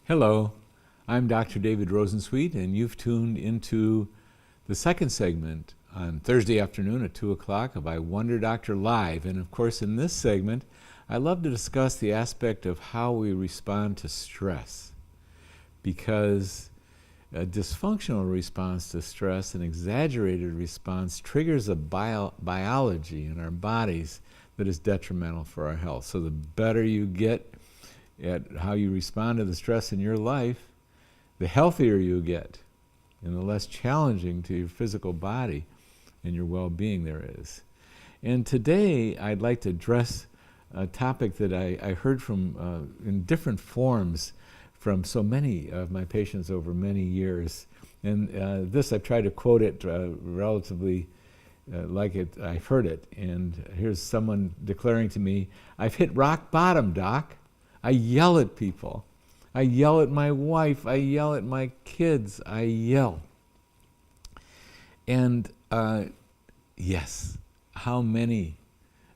Hello, I'm Dr. David Rosensweet, and you've tuned into the second segment on Thursday afternoon at 2 o'clock of I Wonder Doctor Live. And of course, in this segment, I love to discuss the aspect of how we respond to stress, because a dysfunctional response to stress, an exaggerated response, triggers a biology in our bodies that is detrimental for our health. So the better you get at how you respond to the stress in your life, the healthier you get and the less challenging to your physical body and your well-being there is. And today I'd like to address a topic that I heard from in different forms from so many of my patients over many years. And this, I've tried to quote it relatively like I've heard it. And here's someone declaring to me, "I've hit rock bottom, Doc. I yell at people. I yell at my wife. I yell at my kids. I yell." And yes, how many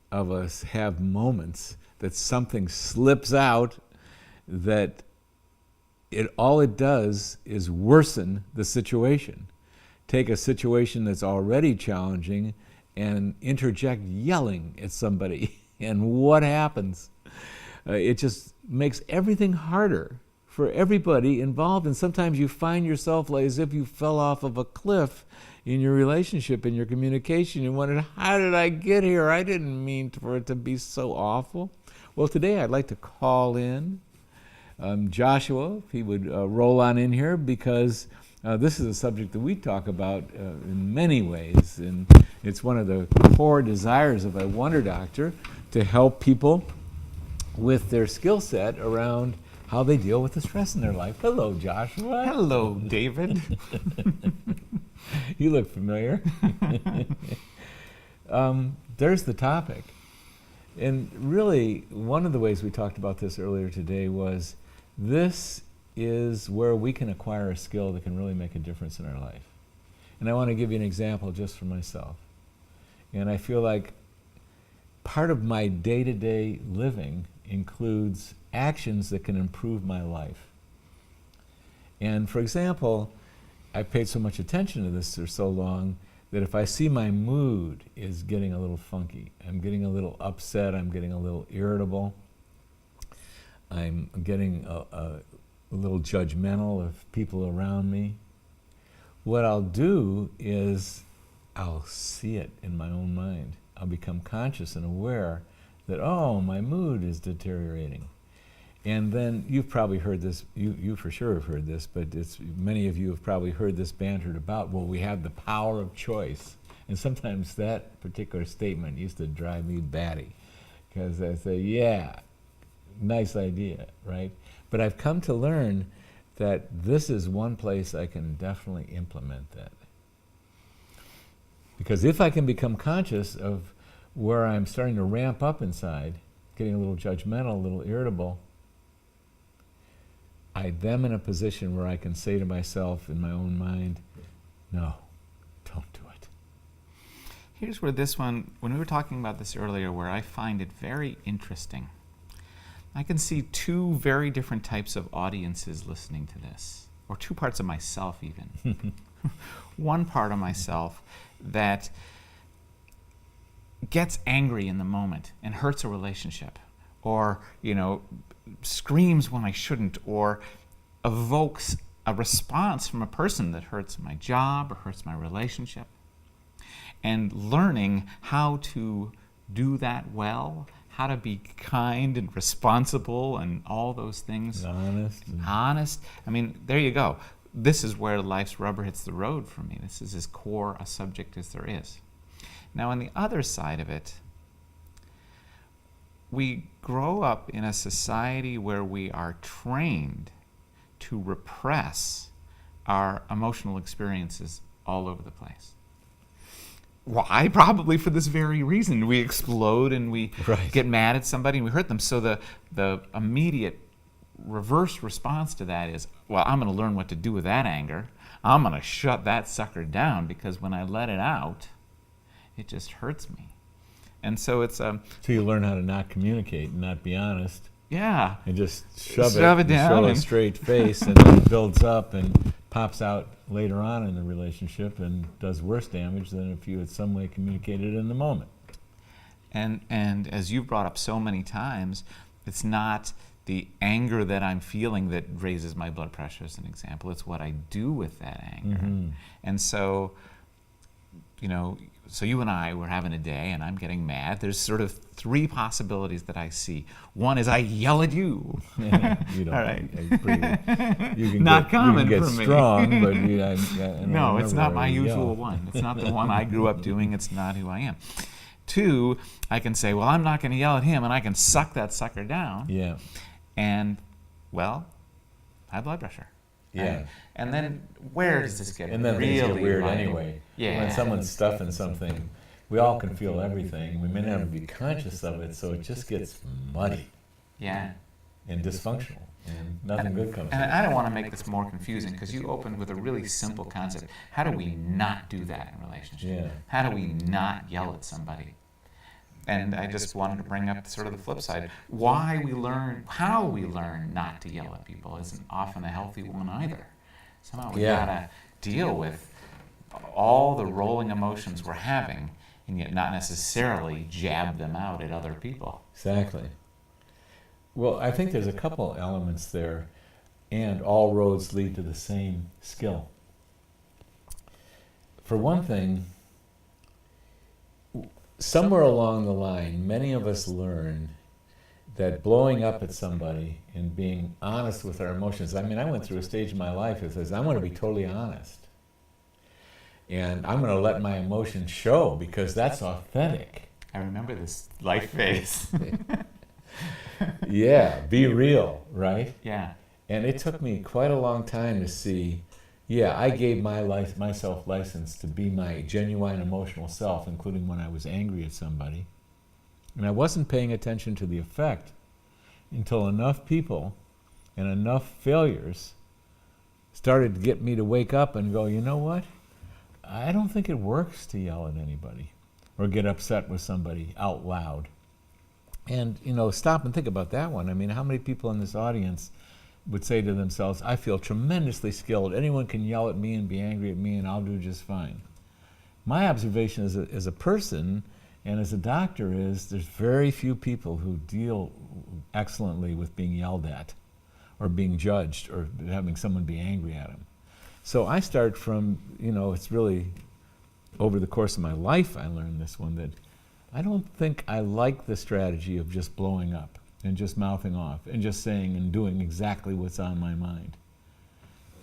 of us have moments that something slips out that all it does is worsen the situation? Take a situation that's already challenging and interject yelling at somebody, and what happens? It just makes everything harder for everybody involved, and sometimes you find yourself like as if you fell off of a cliff in your relationship, in your communication. You wondered, how did I get here? I didn't mean for it to be so awful. Well, today I'd like to call in Joshua, if he would roll on in here, because this is a subject that we talk about in many ways, and it's one of the core desires of I Wonder Doctor, to help people with their skill set around how they deal with the stress in their life. Hello, Joshua. Hello, David. You look familiar. There's the topic. And really, one of the ways we talked about this earlier today was this is where we can acquire a skill that can really make a difference in our life. And I want to give you an example just for myself. And I feel like part of my day-to-day living includes actions that can improve my life. And for example, I've paid so much attention to this for so long that if I see my mood is getting a little funky, I'm getting a little upset, I'm getting a little irritable, I'm getting a little judgmental of people around me, what I'll do is I'll see it in my own mind. I'll become conscious and aware that, oh, my mood is deteriorating. And then you've probably heard this, you for sure have heard this, but many of you have probably heard this bantered about, well, we have the power of choice. And sometimes that particular statement used to drive me batty, because I say, yeah, nice idea, right? But I've come to learn that this is one place I can definitely implement that. Because if I can become conscious of where I'm starting to ramp up inside, getting a little judgmental, a little irritable, I'm then in a position where I can say to myself in my own mind, no, don't do it. Here's where this one, when we were talking about this earlier, where I find it very interesting. I can see two very different types of audiences listening to this, or two parts of myself even. one part of myself that gets angry in the moment and hurts a relationship, or, screams when I shouldn't, or evokes a response from a person that hurts my job or hurts my relationship. And learning how to do that well, how to be kind and responsible and all those things. Honest. I mean, there you go. This is where life's rubber hits the road for me. This is as core a subject as there is. Now, on the other side of it, we grow up in a society where we are trained to repress our emotional experiences all over the place. Why? Probably for this very reason. We explode and we get mad at somebody and we hurt them. So the immediate reverse response to that is, well, I'm going to learn what to do with that anger. I'm going to shut that sucker down, because when I let it out, it just hurts me. And so it's So you learn how to not communicate and not be honest. Yeah. And just shove it and down show a and straight face, and then it builds up and pops out later on in the relationship and does worse damage than if you had some way communicated in the moment. And as you've brought up so many times, it's not the anger that I'm feeling that raises my blood pressure, as an example. It's what I do with that anger. Mm-hmm. And so, so you and I were having a day and I'm getting mad. There's sort of three possibilities that I see. One is I yell at you. You don't. All right. You can Not common you can for get me. strong, but No, it's not my yell. usual one. It's not the one I grew up doing. It's not who I am. Two, I can say, well, I'm not going to yell at him, and I can suck that sucker down. Yeah. And, well, high blood pressure. Yeah. And then where does this get And then really things get weird right? anyway. Yeah. When someone's stuffing something, we all can feel everything. We may not be conscious of it, so it just gets muddy. Yeah. And dysfunctional, and nothing good comes. And I don't want to make this more confusing, because you opened with a really simple concept. How do we not do that in a relationship? Yeah. How do we not yell at somebody? And I just wanted to bring up sort of the flip side. How we learn not to yell at people isn't often a healthy one either. Somehow we gotta deal with all the rolling emotions we're having, and yet not necessarily jab them out at other people. Exactly. Well, I think there's a couple elements there, and all roads lead to the same skill. For one thing, somewhere along the line, many of us learn that blowing up at somebody and being honest with our emotions. I mean, I went through a stage in my life that says, I want to be totally honest. And I'm going to let my emotions show, because that's authentic. I remember this life phase. Yeah, be real, right? Yeah. And it took me quite a long time to see, I gave myself license to be my genuine emotional self, including when I was angry at somebody. And I wasn't paying attention to the effect until enough people and enough failures started to get me to wake up and go, you know what? I don't think it works to yell at anybody or get upset with somebody out loud. And, stop and think about that one. I mean, how many people in this audience would say to themselves, I feel tremendously skilled. Anyone can yell at me and be angry at me and I'll do just fine. My observation as a person and as a doctor is there's very few people who deal excellently with being yelled at or being judged or having someone be angry at them. So I start from, it's really over the course of my life I learned this one, that I don't think I like the strategy of just blowing up and just mouthing off and just saying and doing exactly what's on my mind.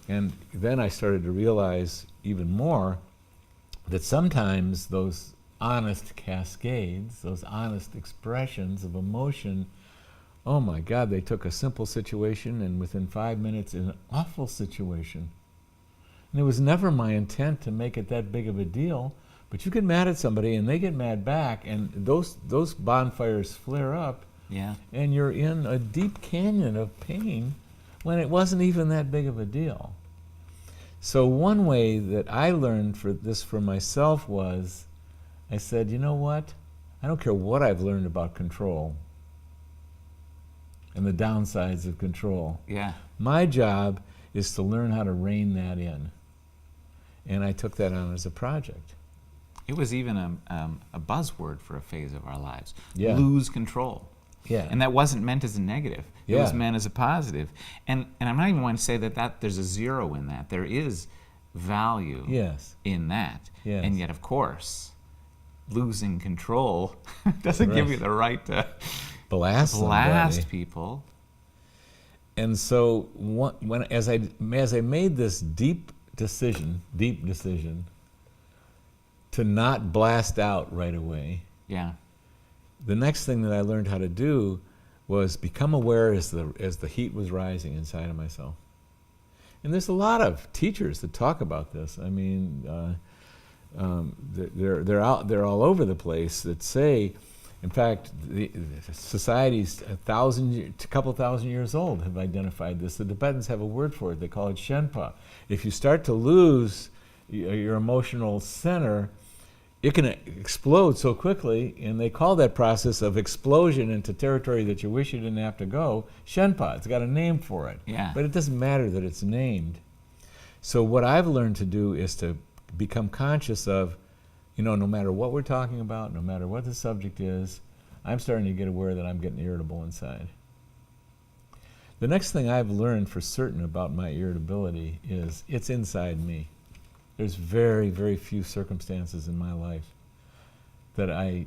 And then I started to realize even more that sometimes those honest cascades, those honest expressions of emotion, oh my God, they took a simple situation and within 5 minutes an awful situation. And it was never my intent to make it that big of a deal, but you get mad at somebody and they get mad back, and those bonfires flare up. Yeah. And you're in a deep canyon of pain when it wasn't even that big of a deal. So one way that I learned for myself was, I said, you know what? I don't care what I've learned about control and the downsides of control. Yeah. My job is to learn how to rein that in And I took that on as a project. It was even a buzzword for a phase of our lives. Yeah. Lose control. Yeah. And that wasn't meant as a negative. It Yeah. was meant as a positive. And I'm not even going to say that there's a zero in that. There is value Yes. in that. Yes. And yet, of course, losing control doesn't give Right. you the right to Blast somebody. people. And so as I made this deep decision to not blast out right away, Yeah. the next thing that I learned how to do was become aware as the heat was rising inside of myself. And there's a lot of teachers that talk about this. I mean, they're all over the place that say, in fact, the societies a couple thousand years old have identified this. The Tibetans have a word for it. They call it Shenpa. If you start to lose your emotional center, it can explode so quickly, and they call that process of explosion into territory that you wish you didn't have to go, Shenpa. It's got a name for it. Yeah. But it doesn't matter that it's named. So what I've learned to do is to become conscious of, no matter what we're talking about, no matter what the subject is, I'm starting to get aware that I'm getting irritable inside. The next thing I've learned for certain about my irritability is it's inside me. There's very, very few circumstances in my life that I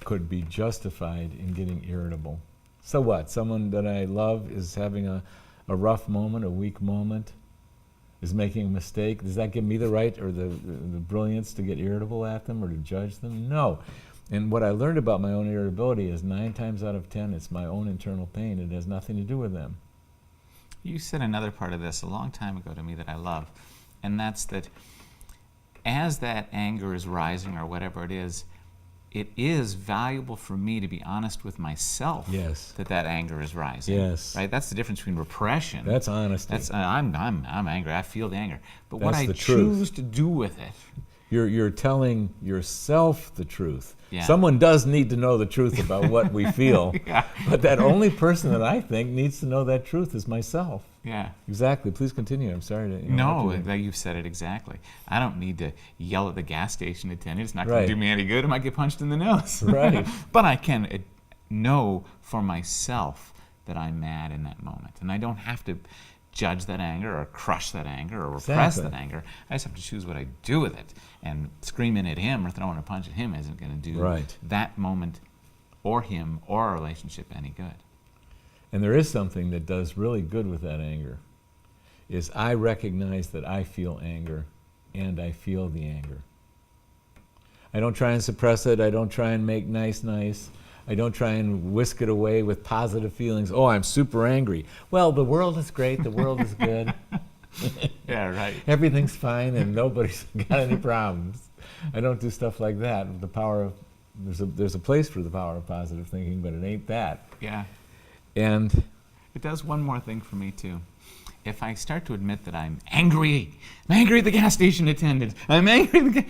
could be justified in getting irritable. So what? Someone that I love is having a rough moment, a weak moment, is making a mistake. Does that give me the right or the brilliance to get irritable at them or to judge them? No. And what I learned about my own irritability is 9 times out of 10, it's my own internal pain. It has nothing to do with them. You said another part of this a long time ago to me that I love, and that's that as that anger is rising or whatever it is valuable for me to be honest with myself. Yes. that anger is rising. Yes. Right? That's the difference between repression. That's honesty. That's I'm angry. I feel the anger. But what That's I the truth. choose to do with it. You're telling yourself the truth. Yeah. Someone does need to know the truth about what we feel, Yeah. but that only person that I think needs to know that truth is myself. Yeah. Exactly. Please continue. I'm sorry to No, interrupt you. you've said it exactly. I don't need to yell at the gas station attendant. It's not Right. going to do me any good. I might get punched in the nose. Right. But I can know for myself that I'm mad in that moment. And I don't have to judge that anger or crush that anger or repress Exactly. that anger. I just have to choose what I do with it. And screaming at him or throwing a punch at him isn't going to do Right. that moment or him or our relationship any good. And there is something that does really good with that anger, is I recognize that I feel anger, and I feel the anger. I don't try and suppress it. I don't try and make nice. I don't try and whisk it away with positive feelings. Oh, I'm super angry. Well, the world is great. The world is good. Yeah, right. Everything's fine, and nobody's got any problems. I don't do stuff like that. The power of there's a place for the power of positive thinking, but it ain't that. Yeah. And It does one more thing for me, too. If I start to admit that I'm angry at the gas station attendant, I'm angry at the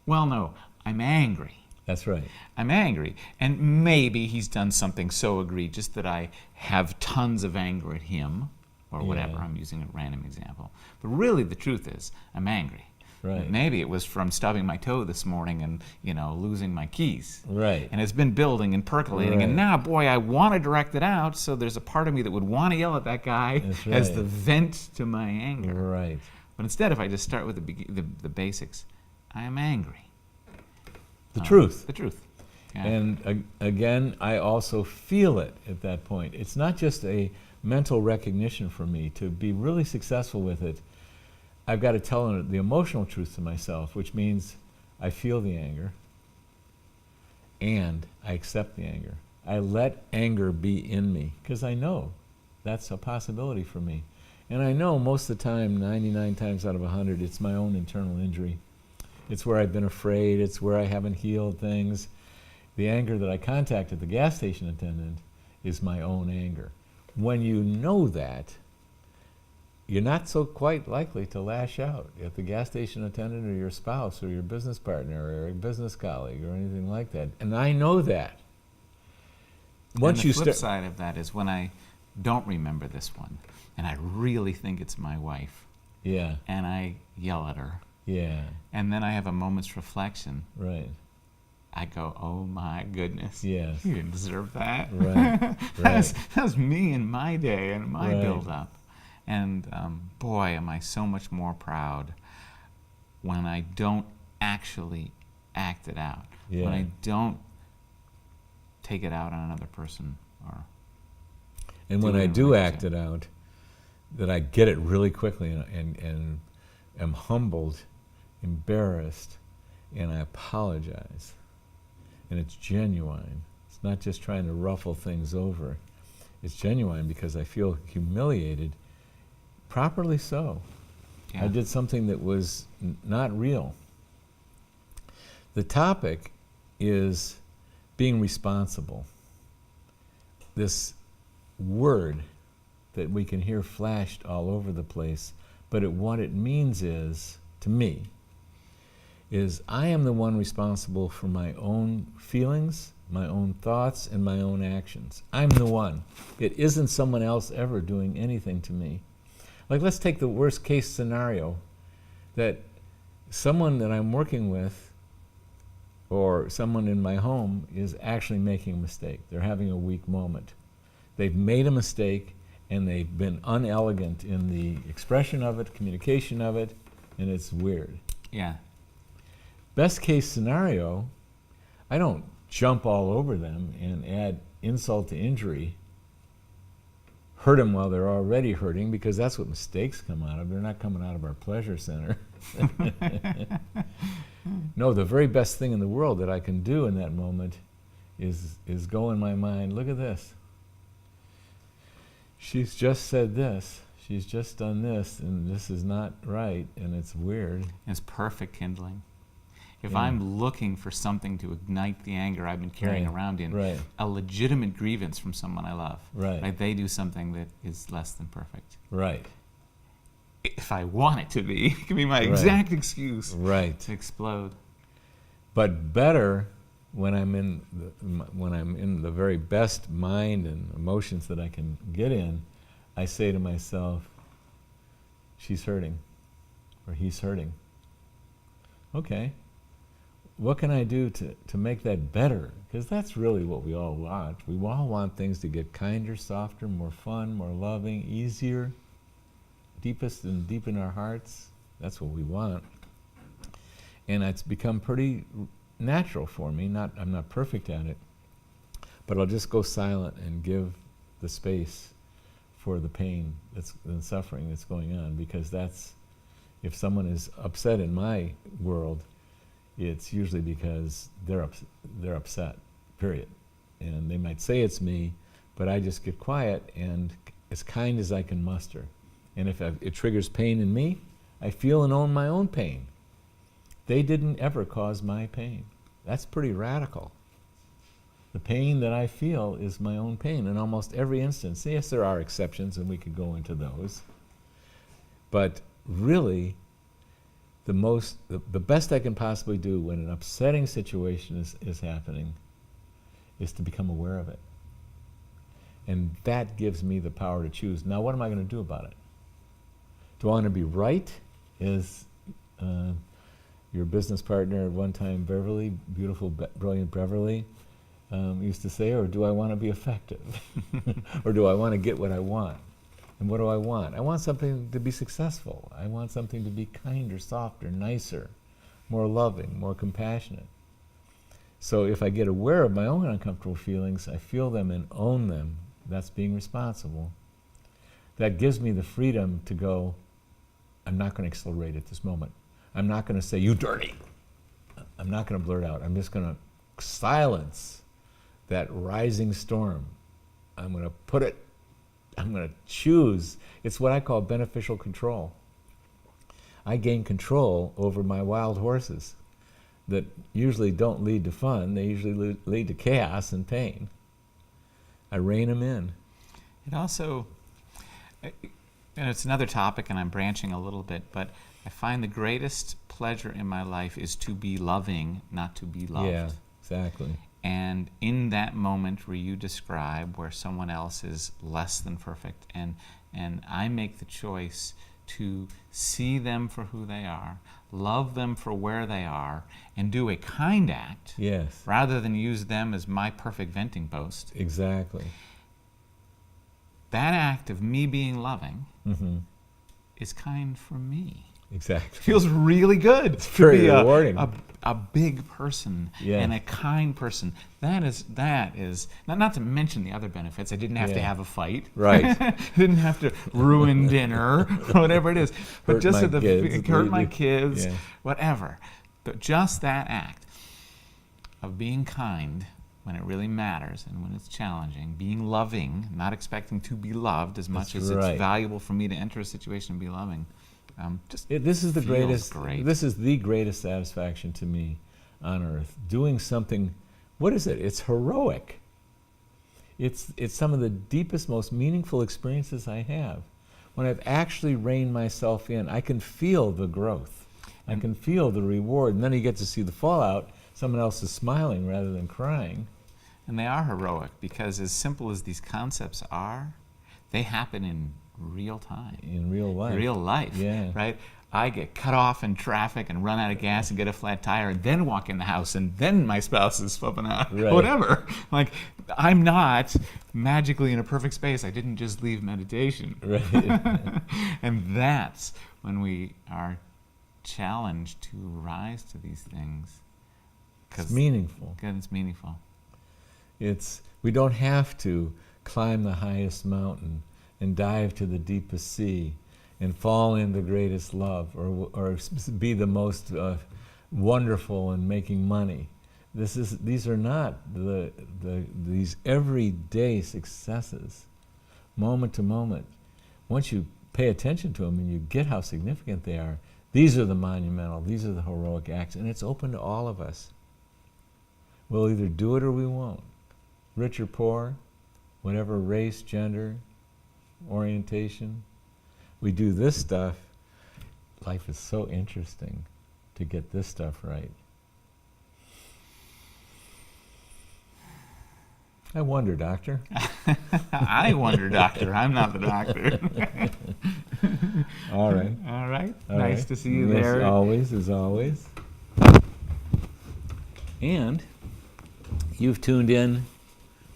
well, no, I'm angry. that's right. I'm angry. And maybe he's done something so egregious that I have tons of anger at him, or whatever. Yeah. I'm using a random example. But really, the truth is, I'm angry. Right. Maybe it was from stubbing my toe this morning and, losing my keys. Right. And it's been building and percolating. Right. And now, boy, I want to direct it out. So there's a part of me that would want to yell at that guy That's as right. the vent to my anger. Right. But instead, if I just start with the basics, I am angry. The truth. The truth. Yeah. And again, I also feel it at that point. It's not just a mental recognition for me. To be really successful with it, I've got to tell the emotional truth to myself, which means I feel the anger and I accept the anger. I let anger be in me because I know that's a possibility for me. And I know most of the time, 99 times out of 100, it's my own internal injury. It's where I've been afraid. It's where I haven't healed things. The anger that I contacted the gas station attendant is my own anger. When you know that, you're not so quite likely to lash out at the gas station attendant or your spouse or your business partner or a business colleague or anything like that. And I know that. Once and the you flip start, side of that is when I don't remember this one, and I really think it's my wife, yeah, and I yell at her, Yeah. And then I have a moment's reflection. Right. I go, oh my goodness. Yes. You didn't deserve that. Right. that was me in my day and my Right. build-up. And boy, am I so much more proud when I don't actually act it out. Yeah. When I don't take it out on another person. And when I do act it out, that I get it really quickly and am humbled, embarrassed, and I apologize. And it's genuine. It's not just trying to ruffle things over. It's genuine because I feel humiliated, properly so. Yeah. I did something that was not real. The topic is being responsible. This word that we can hear flashed all over the place, but what it means is, to me, is I am the one responsible for my own feelings, my own thoughts, and my own actions. I'm the one. It isn't someone else ever doing anything to me. Like, let's take the worst case scenario, that someone that I'm working with or someone in my home is actually making a mistake. They're having a weak moment. They've made a mistake and they've been unelegant in the expression of it, communication of it, and it's weird. Yeah. Best case scenario, I don't jump all over them and add insult to injury, hurt them while they're already hurting, because that's what mistakes come out of. They're not coming out of our pleasure center. No, the very best thing in the world that I can do in that moment is go in my mind, look at this. She's just said this. She's just done this, and this is not right, and it's weird. It's perfect kindling. If Yeah. I'm looking for something to ignite the anger I've been carrying Right. around in, Right. a legitimate grievance from someone I love, Right. they do something that is less than perfect. Right. If I want it to be, it can be my Right. exact excuse Right. to explode. But better when I'm in the very best mind and emotions that I can get in, I say to myself, she's hurting, or he's hurting. Okay, what can I do to make that better? Because that's really what we all want. We all want things to get kinder, softer, more fun, more loving, easier, deepest and deep in our hearts. That's what we want. And it's become pretty natural for me. I'm not perfect at it, but I'll just go silent and give the space for the pain and suffering that's going on, because if someone is upset in my world, it's usually because they're upset, period. And they might say it's me, but I just get quiet and as kind as I can muster. And if it triggers pain in me, I feel and own my own pain. They didn't ever cause my pain. That's pretty radical. The pain that I feel is my own pain in almost every instance. Yes, there are exceptions, and we could go into those. But really, the best I can possibly do when an upsetting situation is happening is to become aware of it. And that gives me the power to choose. Now, what am I going to do about it? Do I want to be right? Is your business partner at one time, Beverly, beautiful, brilliant Beverly, used to say, or do I want to be effective? Or do I want to get what I want? And what do I want? I want something to be successful. I want something to be kinder, softer, nicer, more loving, more compassionate. So if I get aware of my own uncomfortable feelings, I feel them and own them. That's being responsible. That gives me the freedom to go, I'm not going to accelerate at this moment. I'm not going to say, you dirty. I'm not going to blurt out. I'm just going to silence that rising storm. I'm going to choose. It's what I call beneficial control. I gain control over my wild horses that usually don't lead to fun. They usually lead to chaos and pain. I rein them in. It also, it's another topic, and I'm branching a little bit, but I find the greatest pleasure in my life is to be loving, not to be loved. Yeah, exactly. And in that moment where you describe, where someone else is less than perfect, and I make the choice to see them for who they are, love them for where they are, and do a kind act Yes. rather than use them as my perfect venting post, Exactly. that act of me being loving Mm-hmm. is kind for me. Exactly. Feels really good It's to very be rewarding. a big person Yes. and a kind person. That is not to mention the other benefits. I didn't have to Yeah. have a fight. Right. Didn't have to ruin dinner or whatever it is. But Hurt just my at the kids. hurt my kids, Yeah. whatever. But just that act of being kind when it really matters and when it's challenging, being loving, not expecting to be loved as much as right. it's valuable for me to enter a situation and be loving. This is the feels greatest. great. This is the greatest satisfaction to me on earth. Doing something. What is it? It's heroic. It's some of the deepest, most meaningful experiences I have. When I've actually reined myself in, I can feel the growth. I can feel the reward, and then you get to see the fallout. Someone else is smiling rather than crying. And they are heroic because as simple as these concepts are, they happen in real time. In real life. Real life, Yeah. right? I get cut off in traffic and run out of gas and get a flat tire and then walk in the house and then my spouse is flipping out. Right. Whatever. Like, I'm not magically in a perfect space. I didn't just leave meditation. Right. And that's when we are challenged to rise to these things. It's meaningful. Because it's meaningful. We don't have to climb the highest mountain and dive to the deepest sea and fall in the greatest love or be the most wonderful in making money. These are not these everyday successes, moment to moment. Once you pay attention to them and you get how significant they are, these are the monumental, these are the heroic acts, and it's open to all of us. We'll either do it or we won't. Rich or poor, whatever race, gender, orientation. We do this stuff. Life is so interesting to get this stuff right. I wonder, Doctor. I wonder, Doctor. I'm not the doctor. All right. All right. All Nice right. to see you Yes, there. always, as always. And you've tuned in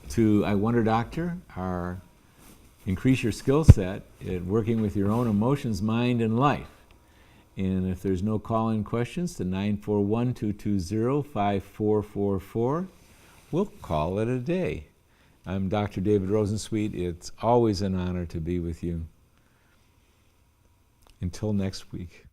to I Wonder, Doctor, our increase your skill set at working with your own emotions, mind, and life. And if there's no call-in questions to 941-220-5444, we'll call it a day. I'm Dr. David Rosensweet. It's always an honor to be with you. Until next week.